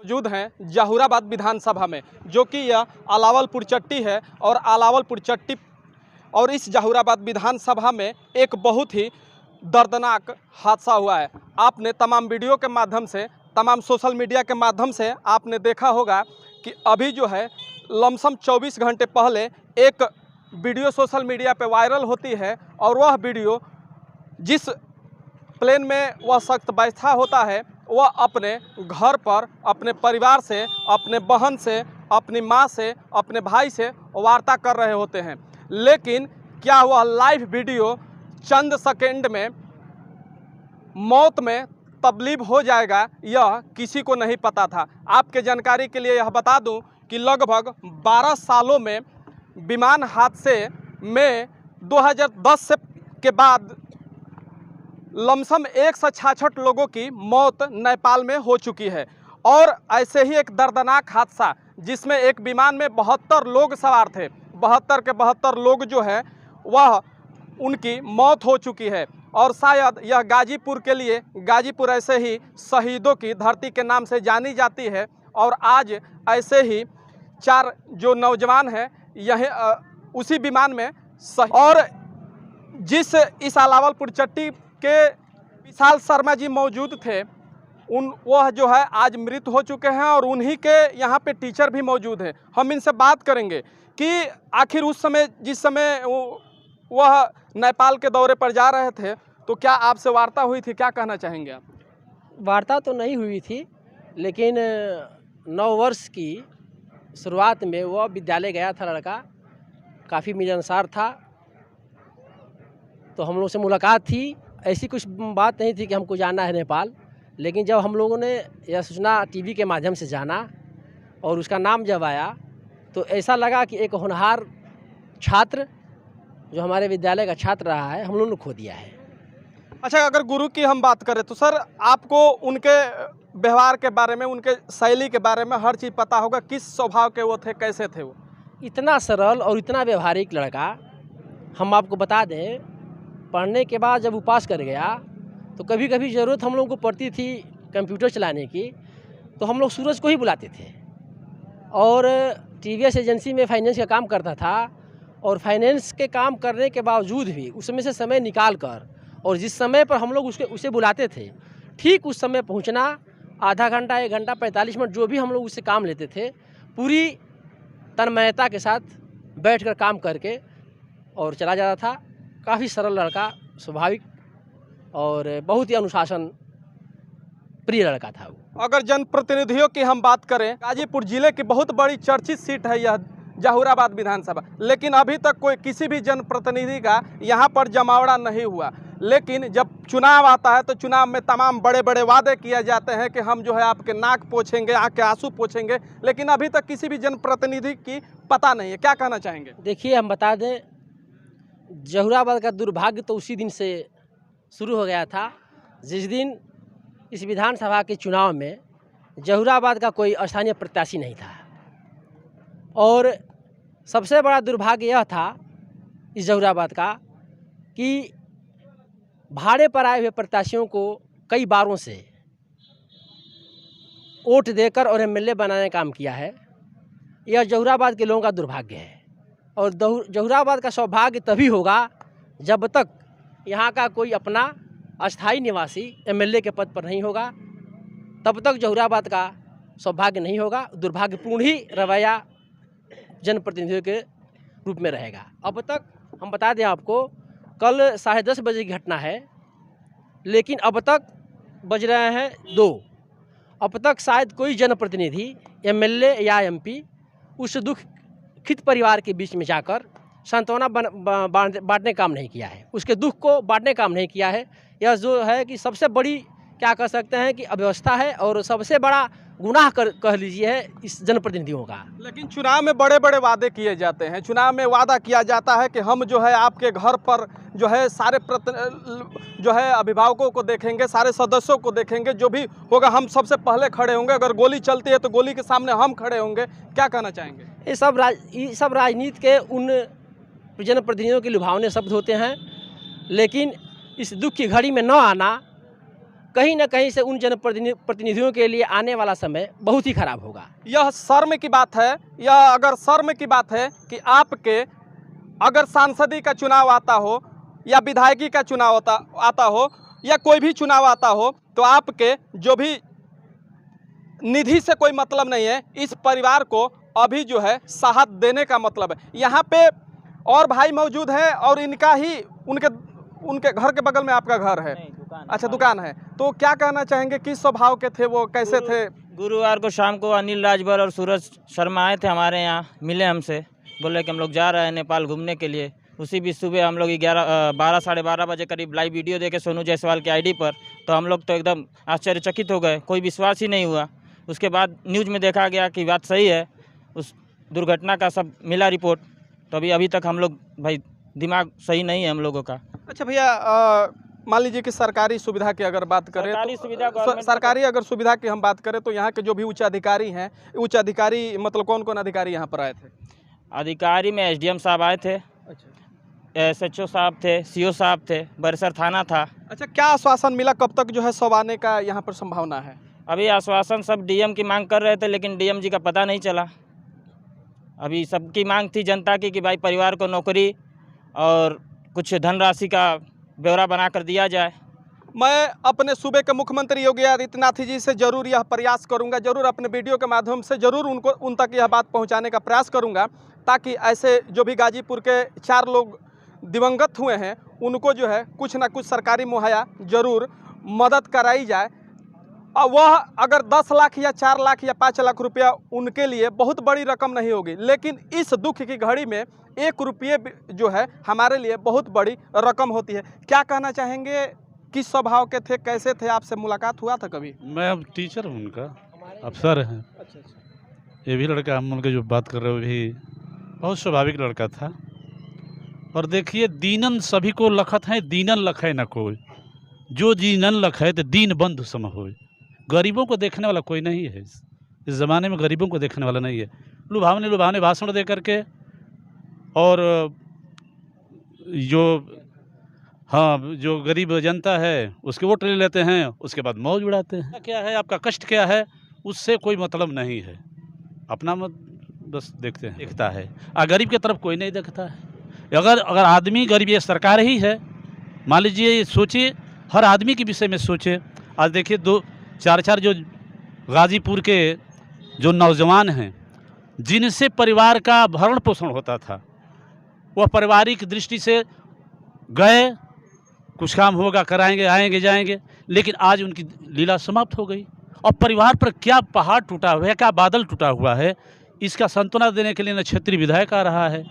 मौजूद हैं जहूराबाद विधानसभा में, जो कि यह अलावलपुर चट्टी है और अलावलपुर चट्टी और इस जहूराबाद विधानसभा में एक बहुत ही दर्दनाक हादसा हुआ है। आपने तमाम वीडियो के माध्यम से, तमाम सोशल मीडिया के माध्यम से आपने देखा होगा कि अभी जो है लमसम 24 घंटे पहले एक वीडियो सोशल मीडिया पे वायरल होती है और वह वीडियो जिस प्लेन में वह शख्स बैठा होता है वह अपने घर पर अपने परिवार से, अपने बहन से, अपनी माँ से, अपने भाई से वार्ता कर रहे होते हैं। लेकिन क्या वह लाइव वीडियो चंद सेकंड में मौत में तब्दील हो जाएगा, यह किसी को नहीं पता था। आपके जानकारी के लिए यह बता दूं कि लगभग 12 सालों में विमान हादसे में 2010 के बाद लमसम 166 लोगों की मौत नेपाल में हो चुकी है। और ऐसे ही एक दर्दनाक हादसा जिसमें एक विमान में 72 लोग सवार थे, 72 के 72 लोग जो है वह उनकी मौत हो चुकी है। और शायद यह गाजीपुर के लिए, गाजीपुर ऐसे ही शहीदों की धरती के नाम से जानी जाती है। और आज ऐसे ही 4 जो नौजवान हैं यह उसी विमान में और जिस इस अलावलपुर चट्टी के विशाल शर्मा जी मौजूद थे, वह जो है आज मृत हो चुके हैं और उन्हीं के यहाँ पे टीचर भी मौजूद हैं। हम इनसे बात करेंगे कि आखिर उस समय जिस समय वह नेपाल के दौरे पर जा रहे थे तो क्या आपसे वार्ता हुई थी, क्या कहना चाहेंगे आप? वार्ता तो नहीं हुई थी, लेकिन 9 वर्ष की शुरुआत में वह विद्यालय गया था लड़का, काफ़ी मिलनसार था, तो हम लोग से मुलाकात थी। ऐसी कुछ बात नहीं थी कि हमको जाना है नेपाल, लेकिन जब हम लोगों ने यह सूचना टीवी के माध्यम से जाना और उसका नाम जब आया तो ऐसा लगा कि एक होनहार छात्र जो हमारे विद्यालय का छात्र रहा है, हम लोगों ने खो दिया है। अच्छा, अगर गुरु की हम बात करें तो सर आपको उनके व्यवहार के बारे में, उनके शैली के बारे में हर चीज़ पता होगा, किस स्वभाव के वो थे, कैसे थे वो? इतना सरल और इतना व्यवहारिक लड़का। हम आपको बता दें, पढ़ने के बाद जब वो पास कर गया तो कभी कभी ज़रूरत हम लोगों को पड़ती थी कंप्यूटर चलाने की, तो हम लोग सूरज को ही बुलाते थे। और टीवीएस एजेंसी में फाइनेंस का काम करता था और फाइनेंस के काम करने के बावजूद भी उसमें से समय निकाल कर और जिस समय पर हम लोग उसे बुलाते थे ठीक उस समय पहुंचना, आधा घंटा, 1 घंटा, 45 मिनट जो भी हम लोग उससे काम लेते थे, पूरी तन्मयता के साथ बैठकर काम करके और चला जाता था। काफ़ी सरल लड़का, स्वाभाविक और बहुत ही अनुशासन प्रिय लड़का था वो। अगर जनप्रतिनिधियों की हम बात करें, गाजीपुर जिले की बहुत बड़ी चर्चित सीट है यह जहूराबाद विधानसभा, लेकिन अभी तक कोई किसी भी जनप्रतिनिधि का यहाँ पर जमावड़ा नहीं हुआ। लेकिन जब चुनाव आता है तो चुनाव में तमाम बड़े बड़े वादे किए जाते हैं कि हम जो है आपके नाक पोंछेंगे, आँख के आंसू पोंछेंगे, लेकिन अभी तक किसी भी जनप्रतिनिधि की पता नहीं है। क्या कहना चाहेंगे? देखिए, हम बता दें, जहूराबाद का दुर्भाग्य तो उसी दिन से शुरू हो गया था जिस दिन इस विधानसभा के चुनाव में जहूराबाद का कोई स्थानीय प्रत्याशी नहीं था। और सबसे बड़ा दुर्भाग्य यह था इस जहूराबाद का कि भाड़े पर आए हुए प्रत्याशियों को कई बारों से वोट देकर और एमएलए बनाने का काम किया है। यह जहूराबाद के लोगों का दुर्भाग्य है। और जहूराबाद का सौभाग्य तभी होगा जब तक यहाँ का कोई अपना अस्थाई निवासी एमएलए के पद पर नहीं होगा, तब तक जहूराबाद का सौभाग्य नहीं होगा। दुर्भाग्यपूर्ण ही रवैया जनप्रतिनिधियों के रूप में रहेगा। अब तक हम बता दें आपको, कल 10:30 बजे की घटना है, लेकिन अब तक बज रहे हैं 2। अब तक शायद कोई जनप्रतिनिधि, एमएलए या एमपी उस दुखित परिवार के बीच में जाकर सांत्वना बांटने काम नहीं किया है, उसके दुख को बांटने काम नहीं किया है। यह जो है कि सबसे बड़ी, क्या कह सकते हैं कि अव्यवस्था है और सबसे बड़ा गुनाह कह लीजिए है इस जनप्रतिनिधियों का। लेकिन चुनाव में बड़े बड़े वादे किए जाते हैं। चुनाव में वादा किया जाता है कि हम जो है आपके घर पर जो है सारे जो है अभिभावकों को देखेंगे, सारे सदस्यों को देखेंगे, जो भी होगा हम सबसे पहले खड़े होंगे, अगर गोली चलती है तो गोली के सामने हम खड़े होंगे। क्या कहना चाहेंगे? ये सब राजनीति के उन जनप्रतिनिधियों के लुभावने शब्द होते हैं, लेकिन इस दुख की घड़ी में न आना कहीं ना कहीं से उन जनप्रतिनिधियों के लिए आने वाला समय बहुत ही खराब होगा। यह शर्म की बात है, यह अगर शर्म की बात है कि आपके अगर सांसदी का चुनाव आता हो या विधायकी का चुनाव आता हो या कोई भी चुनाव आता हो तो आपके जो भी निधि से कोई मतलब नहीं है। इस परिवार को अभी जो है साहस देने का मतलब है। यहाँ पे और भाई मौजूद है और इनका ही उनके घर के बगल में आपका घर है? अच्छा, दुकान है। तो क्या कहना चाहेंगे, किस स्वभाव के थे वो, कैसे थे? गुरुवार को शाम को अनिल राजभर और सूरज शर्मा आए थे हमारे यहाँ, मिले हमसे, बोले कि हम लोग जा रहे हैं नेपाल घूमने के लिए। उसी बीच सुबह हम लोग 12 साढ़े 12 बजे करीब लाइव वीडियो देखे सोनू जायसवाल के आईडी पर, तो हम लोग तो एकदम आश्चर्यचकित हो गए, कोई विश्वास ही नहीं हुआ। उसके बाद न्यूज़ में देखा गया कि बात सही है, उस दुर्घटना का सब मिला रिपोर्ट। तो अभी तक हम लोग भाई दिमाग सही नहीं है हम लोगों का। अच्छा भैया, मान लीजिए कि सरकारी सुविधा की अगर बात करें, सरकारी अगर सुविधा की हम बात करें तो यहाँ के जो भी उच्च अधिकारी हैं, उच्च अधिकारी मतलब कौन कौन अधिकारी यहाँ पर आए थे? अधिकारी में एसडीएम साहब आए थे, एसएचओ साहब थे, सीओ साहब थे, बरसर थाना था। अच्छा, क्या आश्वासन मिला, कब तक जो है सब आने का यहाँ पर संभावना है? अभी आश्वासन सब डीएम की मांग कर रहे थे, लेकिन डीएम जी का पता नहीं चला। अभी सबकी मांग थी जनता की कि भाई परिवार को नौकरी और कुछ धनराशि का ब्यौरा बना कर दिया जाए। मैं अपने सूबे के मुख्यमंत्री योगी आदित्यनाथ जी से ज़रूर यह प्रयास करूंगा, ज़रूर अपने वीडियो के माध्यम से ज़रूर उन तक यह बात पहुंचाने का प्रयास करूंगा, ताकि ऐसे जो भी गाजीपुर के 4 लोग दिवंगत हुए हैं उनको जो है कुछ ना कुछ सरकारी मुहैया ज़रूर मदद कराई जाए। और वह अगर 10 लाख या 4 लाख या 5 लाख रुपया उनके लिए बहुत बड़ी रकम नहीं होगी, लेकिन इस दुख की घड़ी में 1 रुपये जो है हमारे लिए बहुत बड़ी रकम होती है। क्या कहना चाहेंगे, किस स्वभाव के थे, कैसे थे, आपसे मुलाकात हुआ था कभी? मैं अब टीचर हूँ, उनका अफसर हैं। अच्छा। ये भी लड़का हम उनके जो बात कर रहे हो भी बहुत स्वाभाविक लड़का था। और देखिए, दीनन सभी को लखत है, दीनन लखे न कोई, जो दीनन लखे तो दीन बंधु सम होय। गरीबों को देखने वाला कोई नहीं है इस ज़माने में, गरीबों को देखने वाला नहीं है। लुभावने भाषण दे करके और जो गरीब जनता है उसके वोट ले लेते हैं, उसके बाद मौज उड़ाते हैं। क्या है आपका कष्ट, क्या है, उससे कोई मतलब नहीं है। अपना मत बस देखता है, गरीब की तरफ कोई नहीं देखता है। अगर आदमी गरीब, ये सरकार ही है, मान लीजिए, सोचिए हर आदमी के विषय में सोचे। आज देखिए 2-4 जो गाजीपुर के जो नौजवान हैं जिनसे परिवार का भरण पोषण होता था, वह पारिवारिक दृष्टि से गए, कुछ काम होगा कराएंगे, आएंगे जाएंगे, लेकिन आज उनकी लीला समाप्त हो गई। और परिवार पर क्या पहाड़ टूटा हुआ है, क्या बादल टूटा हुआ है, इसका सांत्वना देने के लिए न क्षेत्रीय विधायक आ रहा है,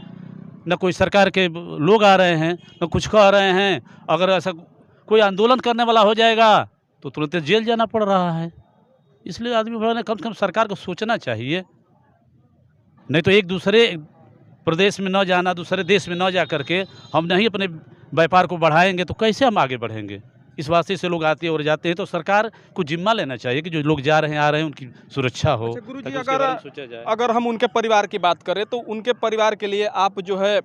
न कोई सरकार के लोग आ रहे हैं, न कुछ कह रहे हैं। अगर ऐसा कोई आंदोलन करने वाला हो जाएगा तो तुरंत जेल जाना पड़ रहा है। इसलिए आदमी ने कम से कम सरकार को सोचना चाहिए, नहीं तो एक दूसरे प्रदेश में न जाना, दूसरे देश में न जा करके हम नहीं अपने व्यापार को बढ़ाएंगे तो कैसे हम आगे बढ़ेंगे। इस वास्ते से लोग आते हैं और जाते हैं, तो सरकार को जिम्मा लेना चाहिए कि जो लोग जा रहे हैं, आ रहे हैं, उनकी सुरक्षा हो। अच्छा गुरुजी, अगर हम उनके परिवार की बात करें तो उनके परिवार के लिए आप जो है,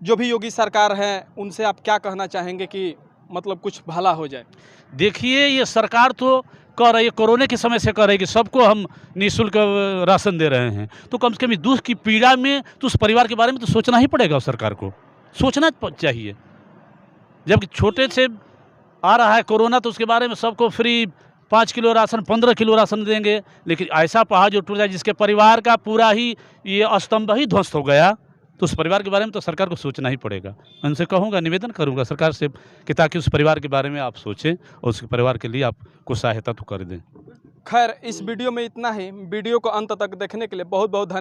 जो भी योगी सरकार है, उनसे आप क्या कहना चाहेंगे कि मतलब कुछ भला हो जाए? देखिए, ये सरकार तो कह रही है, कोरोना के समय से कह रही है कि सबको हम निःशुल्क राशन दे रहे हैं, तो कम से कम दुख की पीड़ा में तो उस परिवार के बारे में तो सोचना ही पड़ेगा। उस सरकार को सोचना चाहिए। जबकि छोटे से आ रहा है कोरोना, तो उसके बारे में सबको free 5 kilo ration, 15 kilo ration देंगे, लेकिन ऐसा पहाड़ जो टूट जाए जिसके परिवार का पूरा ही ये स्तंभ ही ध्वस्त हो गया, तो उस परिवार के बारे में तो सरकार को सोचना ही पड़ेगा। उनसे कहूँगा, निवेदन करूँगा सरकार से कि ताकि उस परिवार के बारे में आप सोचें और उस परिवार के लिए आप कुछ सहायता तो कर दें। खैर, इस वीडियो में इतना ही। वीडियो को अंत तक देखने के लिए बहुत बहुत धन्यवाद।